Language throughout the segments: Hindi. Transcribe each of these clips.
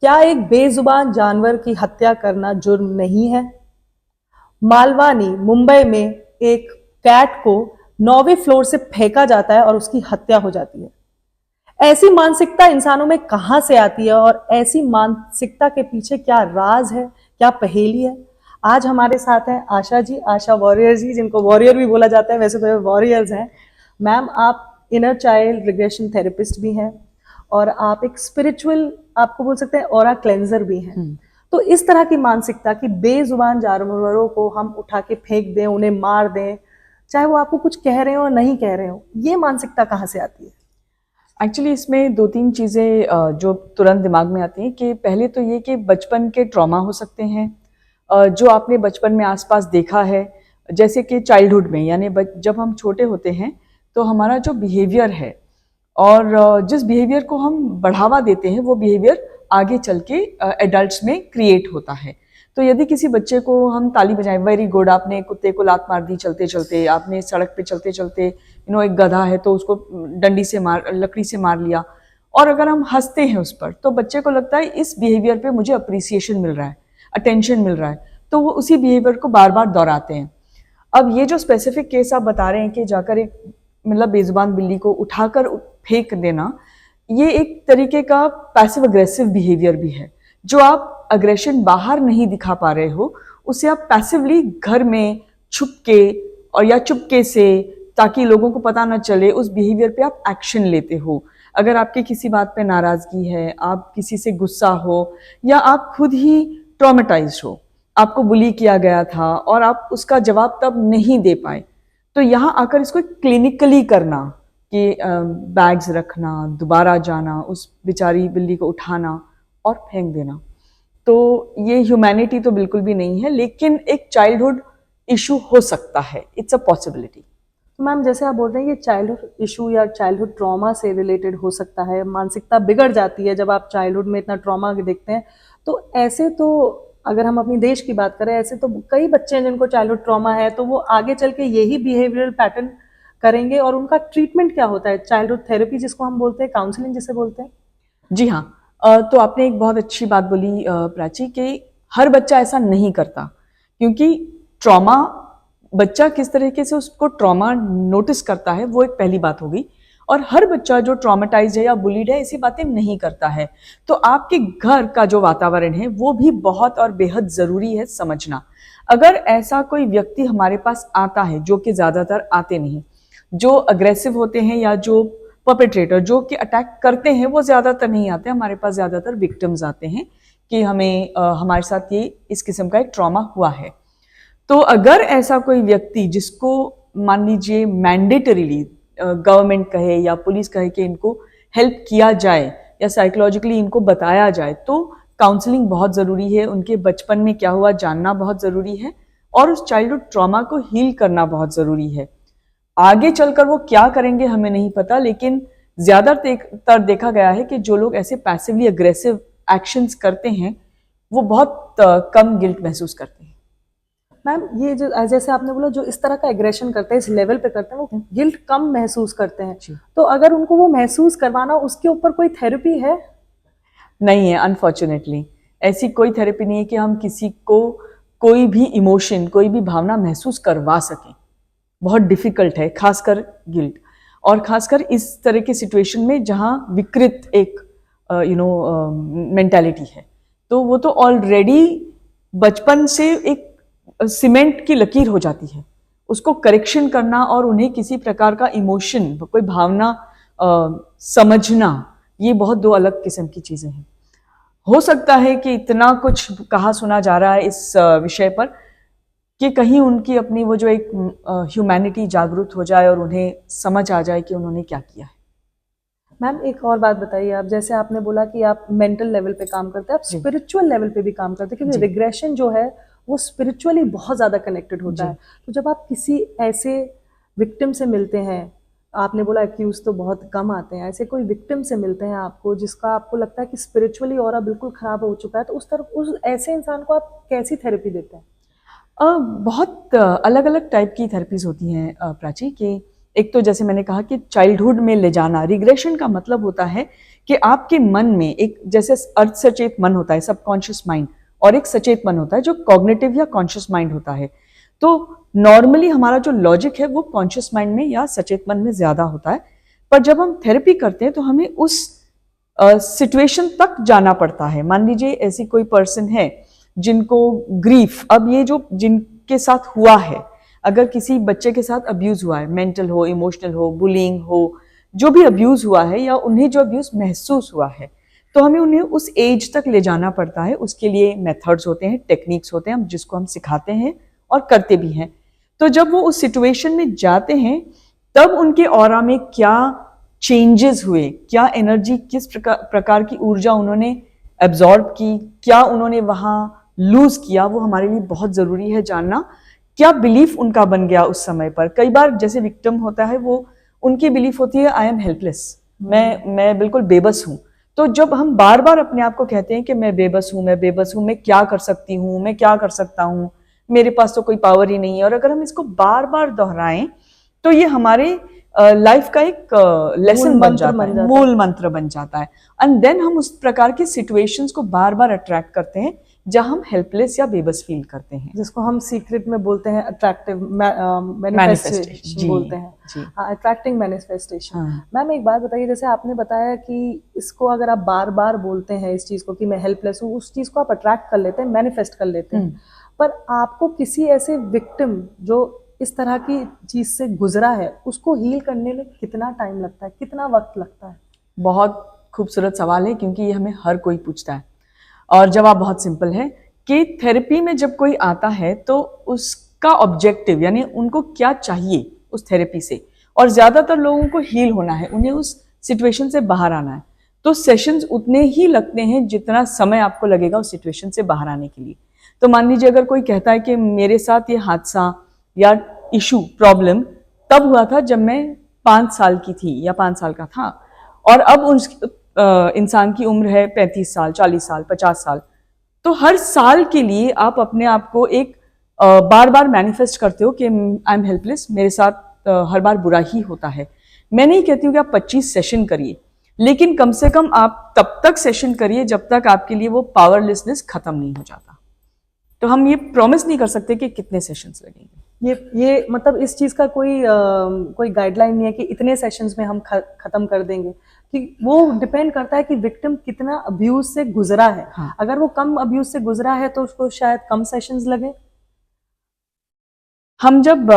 क्या एक बेजुबान जानवर की हत्या करना जुर्म नहीं है? मालवानी, मुंबई में एक कैट को 9वें फ्लोर से फेंका जाता है और उसकी हत्या हो जाती है। ऐसी मानसिकता इंसानों में कहां से आती है और ऐसी मानसिकता के पीछे क्या राज है, क्या पहेली है? आज हमारे साथ हैं आशा जी, आशा वॉरियर जी, जिनको वॉरियर भी बोला जाता है, वैसे तो वॉरियर्स हैं। मैम, आप इनर चाइल्ड रिग्रेशन थेरेपिस्ट भी हैं और आप एक स्पिरिचुअल, आपको बोल सकते हैं, ऑरा क्लेंजर भी हैं। तो इस तरह की मानसिकता कि बेजुबान जानवरों को हम उठा के फेंक दें, उन्हें मार दें, चाहे वो आपको कुछ कह रहे हो और नहीं कह रहे हो, ये मानसिकता कहाँ से आती है? एक्चुअली इसमें दो तीन चीज़ें जो तुरंत दिमाग में आती हैं कि पहले तो ये कि बचपन के ट्रॉमा हो सकते हैं जो आपने बचपन में आसपास देखा है, जैसे कि चाइल्डहुड में, यानी जब हम छोटे होते हैं तो हमारा जो बिहेवियर है और जिस बिहेवियर को हम बढ़ावा देते हैं वो बिहेवियर आगे चल के एडल्ट्स में क्रिएट होता है। तो यदि किसी बच्चे को हम ताली बजाएं, वेरी गुड, आपने कुत्ते को लात मार दी चलते चलते, आपने सड़क पे चलते चलते एक गधा है तो उसको डंडी से लकड़ी से मार लिया, और अगर हम हंसते हैं उस पर तो बच्चे को लगता है इस बिहेवियर पे मुझे अप्रिसिएशन मिल रहा है, अटेंशन मिल रहा है, तो वो उसी बिहेवियर को बार बार दोहराते हैं। अब ये जो स्पेसिफिक केस आप बता रहे हैं कि जाकर एक मतलब बेजुबान बिल्ली को उठाकर फेंक देना, ये एक तरीके का पैसिव अग्रेसिव बिहेवियर भी है। जो आप अग्रेशन बाहर नहीं दिखा पा रहे हो उसे आप पैसिवली घर में छुप के और या चुपके से, ताकि लोगों को पता ना चले, उस बिहेवियर पे आप एक्शन लेते हो। अगर आपकी किसी बात पे नाराजगी है, आप किसी से गुस्सा हो, या आप खुद ही ट्रॉमेटाइज हो, आपको बुली किया गया था और आप उसका जवाब तब नहीं दे पाए, तो यहाँ आकर इसको क्लिनिकली करना कि बैग्स रखना, दोबारा जाना, उस बेचारी बिल्ली को उठाना और फेंक देना, तो ये ह्यूमैनिटी तो बिल्कुल भी नहीं है, लेकिन एक चाइल्डहुड इशू हो सकता है, इट्स अ पॉसिबिलिटी। तो मैम, जैसे आप बोल रहे हैं ये चाइल्डहुड इशू या चाइल्डहुड ट्रॉमा से रिलेटेड हो सकता है, मानसिकता बिगड़ जाती है जब आप चाइल्डहुड में इतना ट्रॉमा देखते हैं, तो ऐसे तो अगर हम अपनी देश की बात करें, ऐसे तो कई बच्चे हैं जिनको चाइल्डहुड ट्रॉमा है, तो वो आगे चल के यही बिहेवियरल पैटर्न करेंगे। और उनका ट्रीटमेंट क्या होता है? चाइल्डहुड थेरेपी जिसको हम बोलते हैं, काउंसलिंग जिसे बोलते हैं। जी हाँ, तो आपने एक बहुत अच्छी बात बोली प्राची, कि हर बच्चा ऐसा नहीं करता, क्योंकि ट्रॉमा, बच्चा किस तरीके से उसको ट्रॉमा नोटिस करता है वो एक पहली बात होगी, और हर बच्चा जो ट्रॉमेटाइज है या बुलीड है ऐसी बातें नहीं करता है। तो आपके घर का जो वातावरण है वो भी बहुत और बेहद ज़रूरी है समझना। अगर ऐसा कोई व्यक्ति हमारे पास आता है, जो कि ज़्यादातर आते नहीं, जो अग्रेसिव होते हैं या जो परपेट्रेटर जो कि अटैक करते हैं, वो ज़्यादातर नहीं आते हमारे पास, ज़्यादातर विक्टिम्स आते हैं कि हमें हमारे साथ ये इस किस्म का एक ट्रॉमा हुआ है। तो अगर ऐसा कोई व्यक्ति जिसको मान लीजिए मैंडेटरीली गवर्नमेंट कहे या पुलिस कहे कि इनको हेल्प किया जाए या साइकोलॉजिकली इनको बताया जाए, तो काउंसलिंग बहुत ज़रूरी है, उनके बचपन में क्या हुआ जानना बहुत ज़रूरी है, और उस चाइल्डहुड ट्रॉमा को हील करना बहुत ज़रूरी है। आगे चलकर वो क्या करेंगे हमें नहीं पता, लेकिन ज़्यादातर देखा गया है कि जो लोग ऐसे पैसिवली अग्रेसिव एक्शंस करते हैं वो बहुत कम गिल्ट महसूस करते हैं। मैम, ये जो जैसे आपने बोला, जो इस तरह का एग्रेशन करते हैं, इस लेवल पे करते हैं, वो गिल्ट कम महसूस करते हैं। तो अगर उनको वो महसूस करवाना, उसके ऊपर कोई थेरेपी है? नहीं है, अनफॉर्चुनेटली ऐसी कोई थेरेपी नहीं है कि हम किसी को कोई भी इमोशन, कोई भी भावना महसूस करवा सकें। बहुत डिफिकल्ट है, खासकर गिल्ट, और खासकर इस तरह की सिचुएशन में जहाँ विकृत एक मेंटालिटी है, तो वो तो ऑलरेडी बचपन से एक सीमेंट की लकीर हो जाती है। उसको करेक्शन करना और उन्हें किसी प्रकार का इमोशन, कोई भावना समझना, ये बहुत दो अलग किस्म की चीज़ें हैं। हो सकता है कि इतना कुछ कहा सुना जा रहा है इस विषय पर कि कहीं उनकी अपनी वो जो एक ह्यूमैनिटी जागरूक हो जाए और उन्हें समझ आ जाए कि उन्होंने क्या किया है। मैम, एक और बात बताइए आप, जैसे आपने बोला कि आप मेंटल लेवल पे काम करते हैं, आप स्पिरिचुअल लेवल पे भी काम करते हैं, क्योंकि रिग्रेशन जो है वो स्पिरिचुअली बहुत ज़्यादा कनेक्टेड होता है। तो जब आप किसी ऐसे विक्टिम से मिलते हैं, आपने बोला एक्यूज तो बहुत कम आते हैं, ऐसे कोई विक्टिम से मिलते हैं आपको जिसका आपको लगता है कि स्पिरिचुअली ऑरा बिल्कुल ख़राब हो चुका है, तो उस ऐसे इंसान को आप कैसी थेरेपी देते हैं? बहुत अलग अलग टाइप की थेरेपीज होती हैं प्राची, कि एक तो जैसे मैंने कहा कि चाइल्डहुड में ले जाना, रिग्रेशन का मतलब होता है कि आपके मन में एक जैसे अर्ध सचेत मन होता है, सबकॉन्शियस माइंड, और एक सचेत मन होता है जो कॉग्निटिव या कॉन्शियस माइंड होता है। तो नॉर्मली हमारा जो लॉजिक है वो कॉन्शियस माइंड में या सचेत मन में ज्यादा होता है, पर जब हम थेरेपी करते हैं तो हमें उस सिचुएशन तक जाना पड़ता है। मान लीजिए ऐसी कोई पर्सन है जिनको ग्रीफ, अब ये जो जिनके साथ हुआ है, अगर किसी बच्चे के साथ अब्यूज हुआ है, मेंटल हो, इमोशनल हो, बुलिंग हो, जो भी अब्यूज हुआ है या उन्हें जो अब्यूज महसूस हुआ है, तो हमें उन्हें उस एज तक ले जाना पड़ता है। उसके लिए मेथड्स होते हैं, टेक्निक्स होते हैं, जिसको हम सिखाते हैं और करते भी हैं। तो जब वो उस सिचुएशन में जाते हैं तब उनके ऑरा में क्या चेंजेस हुए, क्या एनर्जी, किस प्रकार की ऊर्जा उन्होंने एब्जॉर्ब की, क्या उन्होंने वहां लूज किया, वो हमारे लिए बहुत जरूरी है जानना। क्या बिलीफ उनका बन गया उस समय पर। कई बार जैसे विक्टिम होता है वो, उनकी बिलीफ होती है आई एम हेल्पलेस, मैं बिल्कुल बेबस हूं। तो जब हम बार बार अपने आप को कहते हैं कि मैं बेबस हूं, मैं बेबस हूं, मैं क्या कर सकती हूं, मैं क्या कर सकता हूं, मेरे पास तो कोई पावर ही नहीं है, और अगर हम इसको बार बार दोहराएं तो ये हमारे लाइफ का एक लेसन बन जाता है, मूल मंत्र बन जाता है। एंड देन हम उस प्रकार की सिचुएशंस को बार बार अट्रैक्ट करते हैं जहां हम हेल्पलेस या बेबस फील करते हैं, जिसको हम सीक्रेट में बोलते हैं अट्रैक्टिव मैनिफेस्टेशन बोलते हैं, अट्रैक्टिंग मैनिफेस्टेशन। मैम एक बात बताइए, जैसे आपने बताया कि इसको अगर आप बार बार बोलते हैं इस चीज को कि मैं हेल्पलेस हूँ, उस चीज को आप अट्रैक्ट कर लेते हैं, मैनिफेस्ट कर लेते हैं, पर आपको किसी ऐसे विक्टिम जो इस तरह की चीज से गुजरा है उसको हील करने में कितना टाइम लगता है, कितना वक्त लगता है? बहुत खूबसूरत सवाल है, क्योंकि ये हमें हर कोई पूछता है और जवाब बहुत सिंपल है कि थेरेपी में जब कोई आता है तो उसका ऑब्जेक्टिव, यानी उनको क्या चाहिए उस थेरेपी से, और ज्यादातर लोगों को हील होना है, उन्हें उस सिचुएशन से बाहर आना है। तो सेशंस उतने ही लगते हैं जितना समय आपको लगेगा उस सिचुएशन से बाहर आने के लिए। तो मान लीजिए अगर कोई कहता है कि मेरे साथ ये हादसा या इशू, प्रॉब्लम तब हुआ था जब मैं 5 साल की थी या 5 साल का था, और अब उस इंसान की उम्र है 35 साल, 40 साल, 50 साल, तो हर साल के लिए आप अपने आप को एक बार बार मैनिफेस्ट करते हो कि आई एम हेल्पलेस, मेरे साथ हर बार बुरा ही होता है। मैं नहीं कहती हूँ कि आप 25 सेशन करिए, लेकिन कम से कम आप तब तक सेशन करिए जब तक आपके लिए वो पावरलेसनेस खत्म नहीं हो जाता। तो हम ये प्रॉमिस नहीं कर सकते कि कितने सेशंस लगेंगे। ये मतलब इस चीज का कोई गाइडलाइन नहीं है कि इतने सेशंस में हम खत्म कर देंगे, कि वो डिपेंड करता है कि विक्टिम कितना अब्यूज से गुजरा है। हाँ। अगर वो कम अब्यूज से गुजरा है तो उसको शायद कम सेशंस लगे। हम जब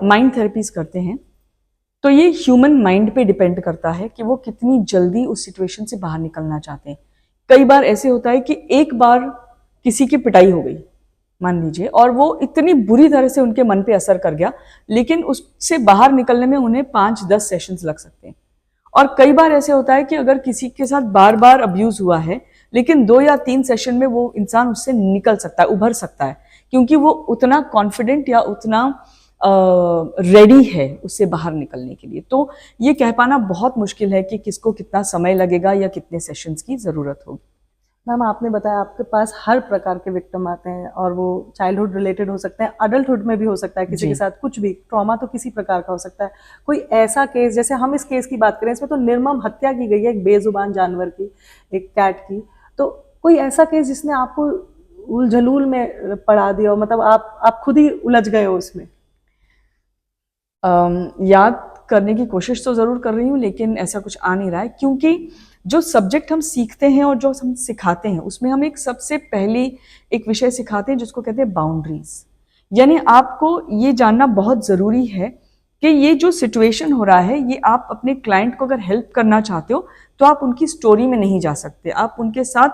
माइंड थेरेपीज करते हैं तो ये ह्यूमन माइंड पे डिपेंड करता है कि वो कितनी जल्दी उस सिचुएशन से बाहर निकलना चाहते हैं। कई बार ऐसे होता है कि एक बार किसी की पिटाई हो गई मान लीजिए, और वो इतनी बुरी तरह से उनके मन पे असर कर गया, लेकिन उससे बाहर निकलने में उन्हें 5-10 सेशंस लग सकते हैं। और कई बार ऐसे होता है कि अगर किसी के साथ बार बार अब्यूज हुआ है, लेकिन 2 या 3 सेशन में वो इंसान उससे निकल सकता है, उभर सकता है, क्योंकि वो उतना कॉन्फिडेंट या उतना रेडी है उससे बाहर निकलने के लिए। तो ये कह पाना बहुत मुश्किल है कि किसको कितना समय लगेगा या कितने सेशंस की जरूरत होगी। मैम आपने बताया आपके पास हर प्रकार के विक्टिम आते हैं, और वो चाइल्डहुड रिलेटेड हो सकते हैं, अडल्टहुड में भी हो सकता है, किसी के साथ कुछ भी ट्रॉमा तो किसी प्रकार का हो सकता है। कोई ऐसा केस, जैसे हम इस केस की बात करें, इसमें तो निर्मम हत्या की गई है एक बेजुबान जानवर की, एक कैट की, तो कोई ऐसा केस जिसने आपको उलझलूल में पड़ा दिया हो, मतलब आप खुद ही उलझ गए हो उसमें? याद करने की कोशिश तो जरूर कर रही हूँ, लेकिन ऐसा कुछ आ नहीं रहा है, क्योंकि जो सब्जेक्ट हम सीखते हैं और जो हम सिखाते हैं उसमें हम एक सबसे पहले एक विषय सिखाते हैं जिसको कहते हैं बाउंड्रीज। यानी आपको ये जानना बहुत जरूरी है कि ये जो सिचुएशन हो रहा है, ये आप अपने क्लाइंट को अगर हेल्प करना चाहते हो तो आप उनकी स्टोरी में नहीं जा सकते, आप उनके साथ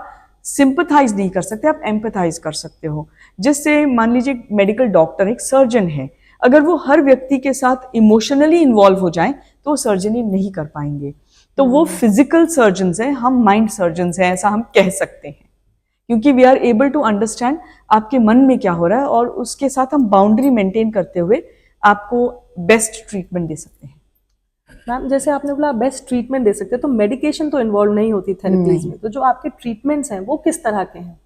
सिंपथाइज नहीं कर सकते, आप एम्पथाइज कर सकते हो। जिससे मान लीजिए मेडिकल डॉक्टर, एक सर्जन है, अगर वो हर व्यक्ति के साथ इमोशनली इन्वॉल्व हो जाएं तो वो सर्जरी नहीं कर पाएंगे। तो वो फिजिकल सर्जन्स हैं, हम माइंड सर्जन्स हैं, ऐसा हम कह सकते हैं, क्योंकि we are able to understand आपके मन में क्या हो रहा है, और उसके साथ हम बाउंड्री मेंटेन करते हुए आपको बेस्ट ट्रीटमेंट दे सकते हैं। मैम जैसे आपने बोला बेस्ट ट्रीटमेंट दे सकते हैं, तो मेडिकेशन तो इन्वॉल्व नहीं होती थेरेपीज में, तो जो आपके ट्रीटमेंट्स हैं वो किस तरह के हैं?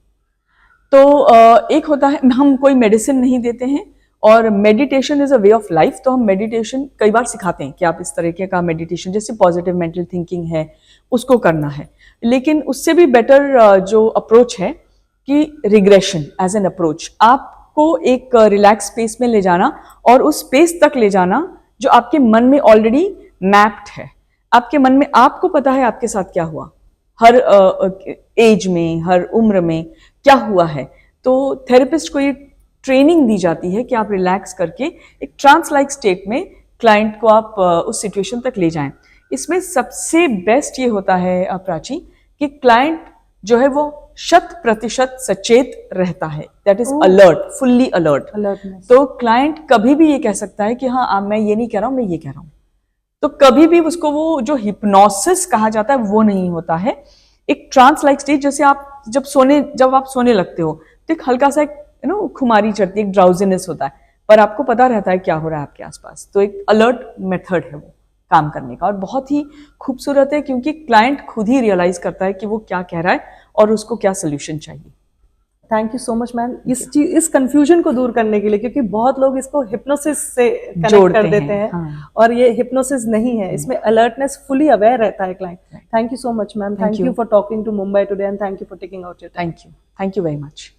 तो एक होता है, हम कोई मेडिसिन नहीं देते हैं, और meditation is a way of life, तो हम मेडिटेशन कई बार सिखाते हैं कि आप इस तरीके का मेडिटेशन, जैसे पॉजिटिव मेंटल थिंकिंग है, उसको करना है। लेकिन उससे भी बेटर जो अप्रोच है कि रिग्रेशन एज एन अप्रोच, आपको एक रिलैक्स स्पेस में ले जाना और उस स्पेस तक ले जाना जो आपके मन में ऑलरेडी मैप्ड है। आपके मन में आपको पता है आपके साथ क्या हुआ, हर एज में, हर उम्र में क्या हुआ है। तो थेरेपिस्ट को ये ट्रेनिंग दी जाती है कि आप रिलैक्स करके एक ट्रांस लाइक स्टेट में क्लाइंट को आप उस सिचुएशन तक ले जाएं। इसमें सबसे बेस्ट ये होता है प्राची कि क्लाइंट जो है वो 100% सचेत रहता है, that is alert, fully alert. Alertness. तो क्लाइंट कभी भी ये कह सकता है कि हाँ मैं ये नहीं कह रहा हूँ, मैं ये कह रहा हूँ। तो कभी भी उसको वो जो हिप्नोसिस कहा जाता है वो नहीं होता है। एक ट्रांस लाइक स्टेज, जैसे आप जब आप सोने लगते हो तो एक हल्का सा एक खुमारी चढ़ती है, एक ड्राउजीनेस होता है, पर आपको पता रहता है क्या हो रहा है आपके आसपास। तो एक अलर्ट मेथड है वो काम करने का, और बहुत ही खूबसूरत है क्योंकि क्लाइंट खुद ही रियलाइज करता है कि वो क्या कह रहा है और उसको क्या सोल्यूशन चाहिए। Thank you so much ma'am इस कंफ्यूजन को दूर करने के लिए, क्योंकि बहुत लोग इसको हिप्नोसिस से कनेक्ट जोड़ते कर देते हैं, हैं हाँ। और ये हिप्नोसिस नहीं है, इसमें अलर्टनेस, फुली अवेयर रहता है client. Thank you so much ma'am, thank you for talking to Mumbai today and thank you for taking out your time. Thank you very much.